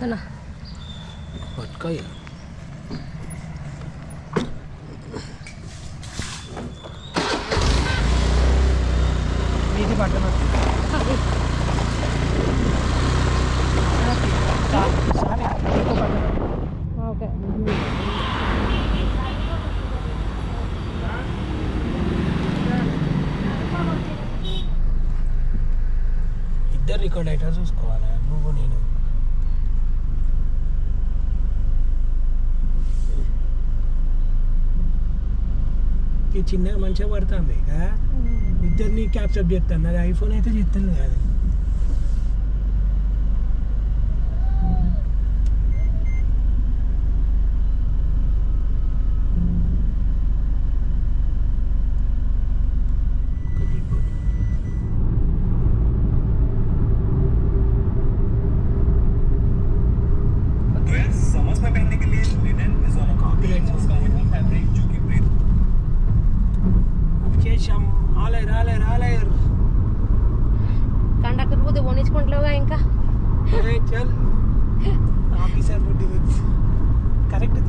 పట్టుకున్నా పట్టుకో మీది పట్టణ ఓకే ఇద్దరు రికార్డ్ అయితే చూసుకోవాలి నువ్వు నేను చిన్నగా మంచిగా పడుతుంది ఇక ఇద్దరిని క్యాప్చర్ చేస్తాను అది ఐఫోన్ అయితే చేస్తాను కాదు కండక్టర్ పోతే పోనించుకుంటావుగా ఇంకా చల్ ఆఫీసర్ కరెక్ట్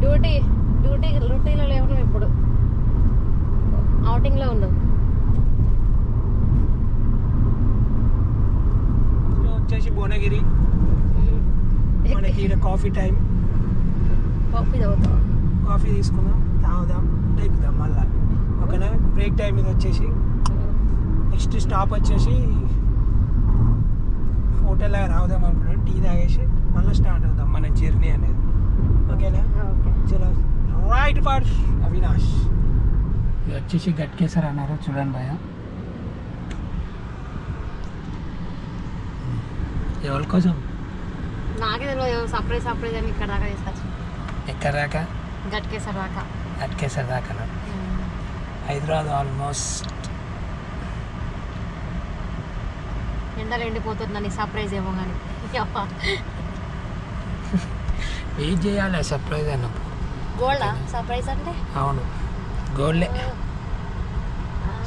డ్యూటీలో లేవు ఇప్పుడు అవుటింగ్లో ఉన్నావు వచ్చేసి భువనగిరి మనకి ఇక్కడ కాఫీ టైం కాఫీ తాగుతాం కాఫీ తీసుకుందాం తాగుదాం ఎక్కుదాం మళ్ళీ ఓకేనా బ్రేక్ టైం ఇది వచ్చేసి నెక్స్ట్ స్టాప్ వచ్చేసి హోటల్ రావుదాం అనుకున్నాం టీ తాగేసి మళ్ళీ స్టార్ట్ అవుదాం మన జర్నీ అనేది ఓకేనా చలో రైట్ ఫర్ అవినాష్ ఇది వచ్చేసి గట్కేసర్ అన్నారు చూడండి భయ ఎవరి కోసం నాకే తెలియదు సర్ప్రైజ్ అని ఇక్కడ దాకా తీసుకొచ్చు ఎక్కడ దాకా గట్కేసర్ దాకా హైదరాబాద్ ఆల్మోస్ట్ ఎండలు ఎండిపోతుంది నీ సర్ప్రైజ్ ఏమో కానీ ఏం చేయాలి సర్ప్రైజ్ అన్నప్పుడు గోల్డా సర్ప్రైజ్ అంటే అవును గోల్డే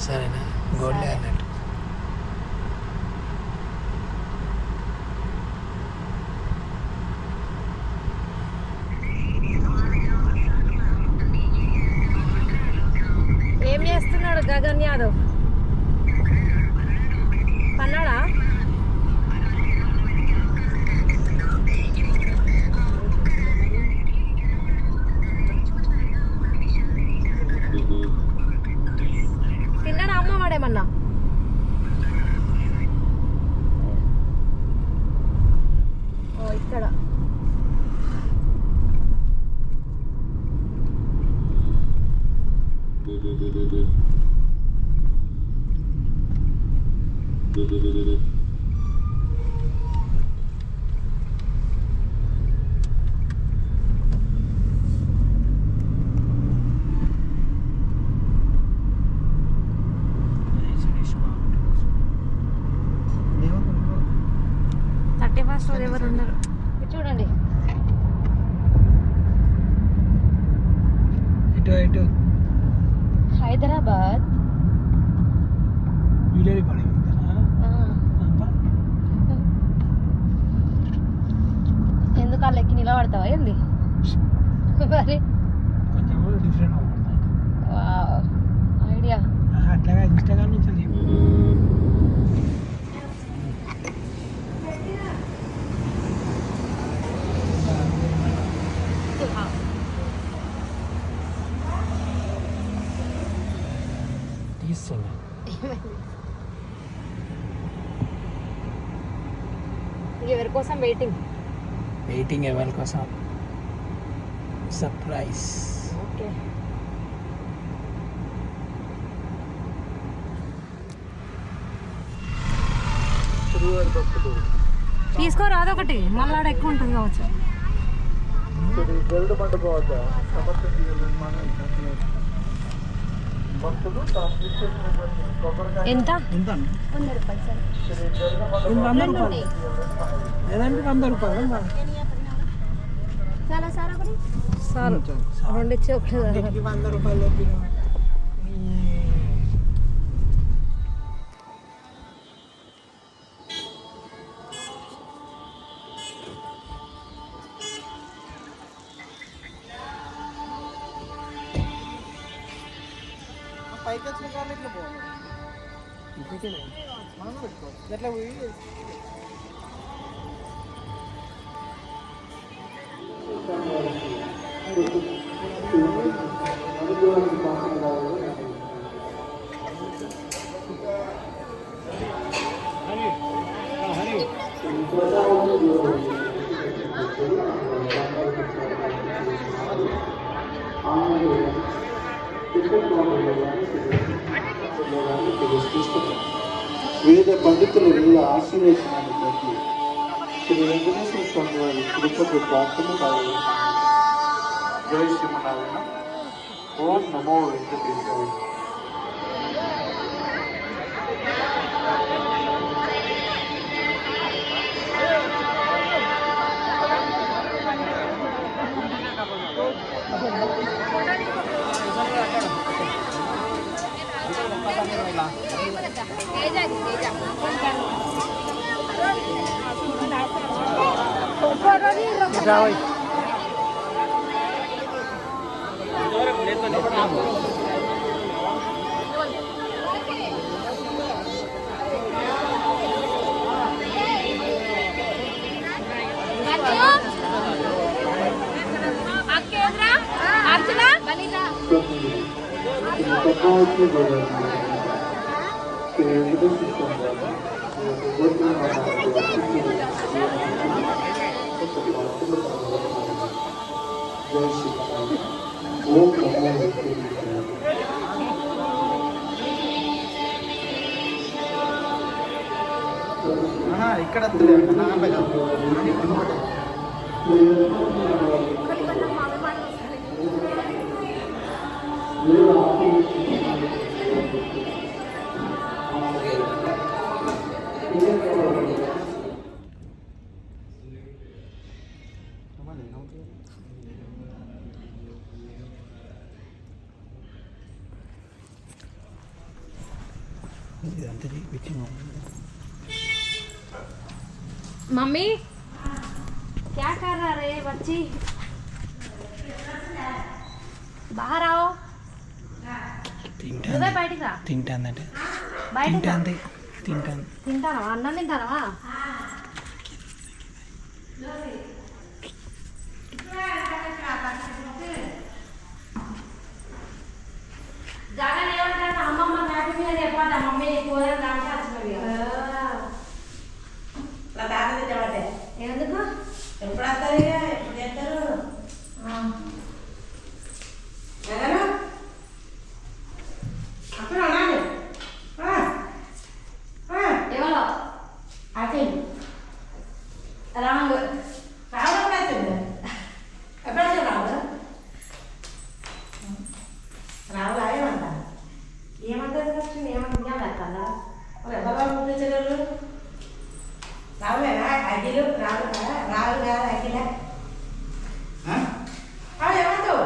సరేనా గోల్డే అన్నట్టు ఏం చేస్తున్నాడు గగన్ యాదవ్ పన్నాడా తిన్నాడా అమ్మ వాడేమన్నా ఇక్కడ ఎవరు ఉన్నారు చూడండి ఇటు హైదరాబాద్ ఎందుకు వాళ్ళు ఎక్కి నిలబడతావా ఏంది మరి కొంచెం డిఫరెంట్ ఐడియా అట్లాగా ఇన్స్టాగ్రామ్ నుంచి ఎవరి కోసం వెయిటింగ్ ఎవరి కోసం సర్ప్రైజ్ ఓకే తీసుకోరా అదొకటి మళ్ళీ ఆడ ఎక్కువ ఉంటుంది కావచ్చు ఎంత 100 రూపాయలు లేదంటే 100 రూపాయలు సార్ రెండు ఇచ్చి ఒకటి 100 రూపాయలు పైకి వచ్చిన కార్లు ఇట్లా పోవాలి మనం పెట్టుకోవాలి ఎట్లా పోయి వేద పండితులు వేద ఆశీర్వచనాన్ని బట్టి శ్రీ వెంకటేశ్వర స్వామి వారి కృపకు ప్రార్థన కావాలి. జై శ్రీమన్నారాయణ. ఓం నమో వెంకటేశ్వర. ఇక్కడ मम्मी क्या कर रहा रे बच्ची बाहर आओ నువ్వే బయటికి రా తింటాందంటే బయటికి రా. తింటావా అన్నం తింటావా జగన్ ఏమంటారు అమ్మమ్మ నాటి మీద చెప్పాలి మమ్మీ కూర దాంట్లో వచ్చినవి ఎందుకు ఎప్పుడు వస్తారు ఎప్పుడు చేస్తారు అప్పుడు అన్నాడు ఎవరో అదే రాంగ్ రావడం అవుతుంది ఎప్పుడైతే రావు రావులా ఏమంటారు ఏమంటారు ఖర్చు ఏమంటారు వేస్తారా వాళ్ళు ఎవరు పంపించగలరు రావులేనా అగ్గిలు రావు కదా రావు కాదు అగ్గిలే ఏమంటావు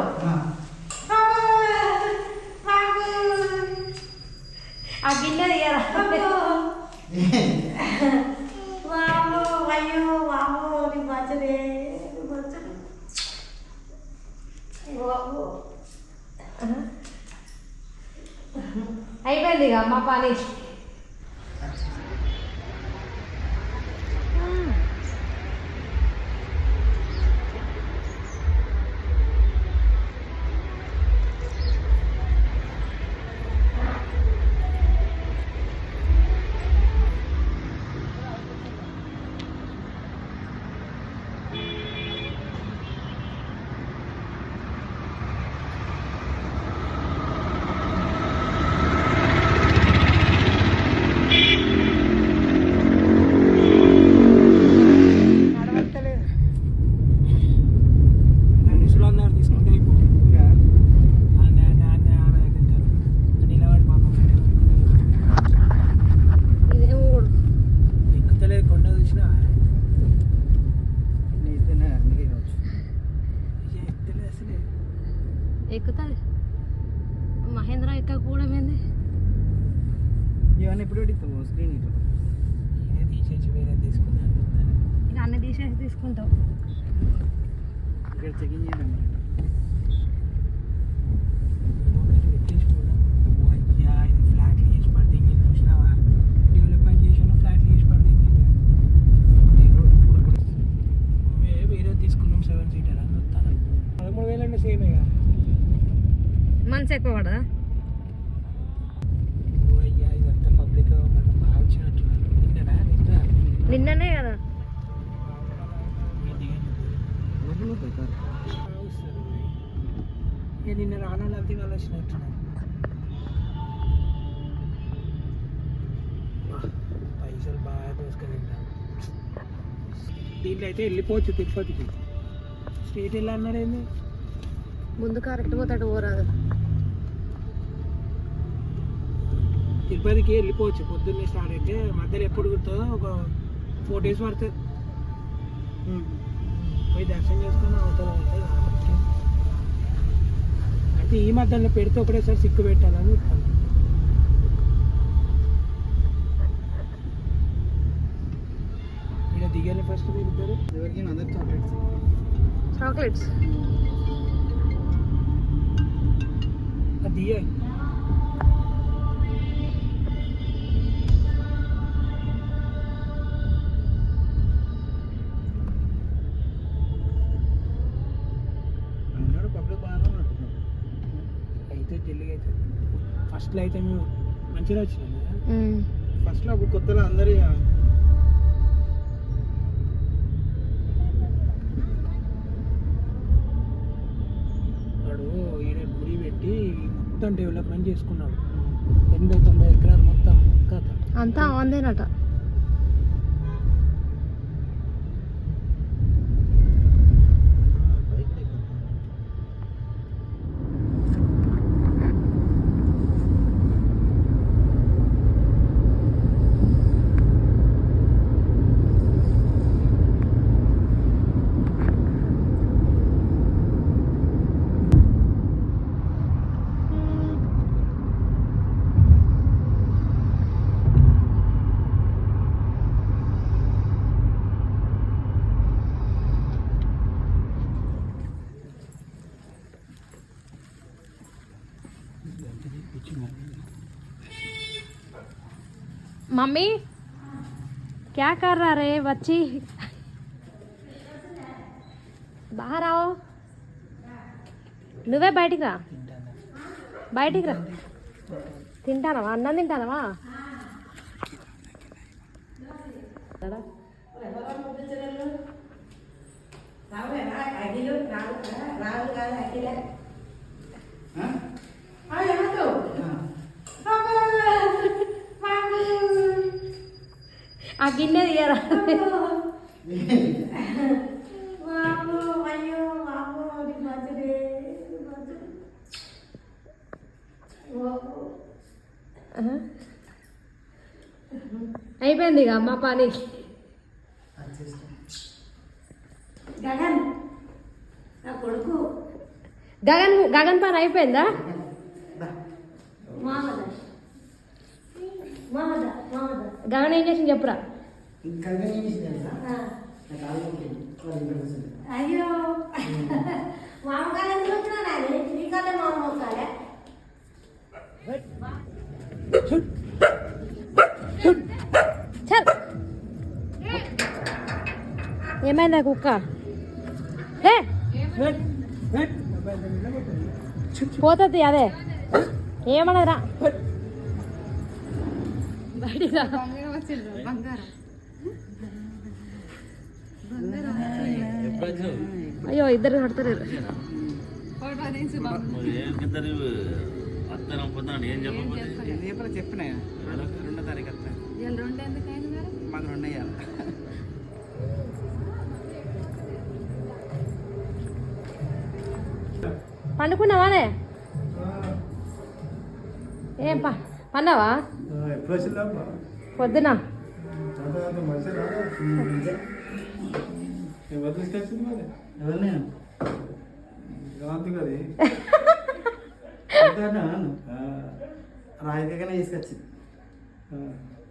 ఆ గిన్నె తీయరా వాము అయ్యో వాము నీ మంచలే మంచలే వాము అయిపోయింది ఇక మా పని ఎక్కుతుంది మహేంద్ర ఎక్కకపోవడం ఏంది ఇవన్నీ ఎప్పుడు పెడతావు స్క్రీన్ తీసేసి వేరే తీసుకున్నాను ఇక అన్ని తీసేసి తీసుకుంటావు ఇక్కడ చెకింగ్ చేయడం పెట్టేసి ఎక్కడైనా సేమే కదా. మనసు ఎక్కువ పడదా? ఓ అయ్యా ఇదంతా పబ్లిక్ మనం బాగా వచ్చినట్టున్నారు. నిన్ననే కదా. నిన్న రానాలు అంతే వాళ్ళు వచ్చినట్టున్నారు. పైసలు బాగా దోసుకొని తింటాం. దీంట్లో అయితే వెళ్ళిపోవచ్చు తిరుపతికి. స్ట్రీట్ వెళ్ళి అన్నారేంది? ముందు కరెక్ట్ పోతాడు పోరాదు. తిరుపతికి వెళ్ళిపోవచ్చు. పొద్దున్నే స్టార్ట్ అయితే మధ్యలో ఎప్పుడు కుడుతుందో ఒక 4 days పడుతుంది. పోయి దర్శనం చేసుకొని అవుతుంది. అయితే ఈ మధ్యలో పెడితే ఒకటేసారి సిక్కు పెట్టాలని చెప్తాను. ఇక్కడ దిగాలి ఫస్ట్ మీరు ఇద్దరు. ఎవరికి అందరు చాక్లెట్స్. చాక్లెట్స్ అది దిగాలి. పబ్లిక్ బాగానే ఉన్నట్టున్నారు. అయితే ఢిల్లీకి అయితే ఫస్ట్లో అయితే మేము మంచిగా వచ్చినాం కదా. ఫస్ట్లో అప్పుడు కొత్తలో అందరి వాడు ఈయన గుడి పెట్టి మొత్తం డెవలప్మెంట్ చేసుకున్నాడు. 80-90 ఎకరాలు మొత్తం కథ అంతా అందేనట. मम्मी क्या कर रहा रे बच्ची? बाहर आओ. నువ్వే బయటికి రా. బయటికి రా. తింటానవా? అన్నం తింటానవా? ఆ గిన్నె తీయరా. అయిపోయింది ఇక మా పని. గగన్ నా కొడుకు గగన్ పని అయిపోయిందా? గగన్ ఏం చేసింది చెప్పురా. అయ్యో మామగారు ఎందుకు వచ్చినా నీకల్లే మామ వస్తాలే. చల్ ఏమైందా కుక్క? హే పోతుంది అదే ఏమన్నదిరా. బయటికి రా. అయ్యో ఇద్దరు కడతారు. చెప్పినా 2వ తారీఖు వస్తాను. మాకు 2 వేయాలి. పండుకున్నావానే? ఏం పన్నావా పొద్దున? రాయికనే తీసుకొచ్చింది.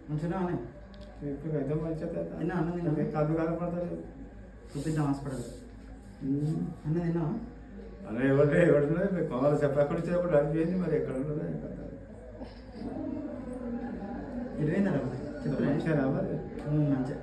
మంచిగా కాదు కాకపోతే చూపిద్దాం హాస్పిటల్. అన్న తిన్నావా? అలా ఎవరు కావాలి చెప్పకుండా చేయకుండా అనిపించింది. మరి ఎక్కడ ఉండదు ఇరవైందా? మంచిగా రావాలి. మంచిగా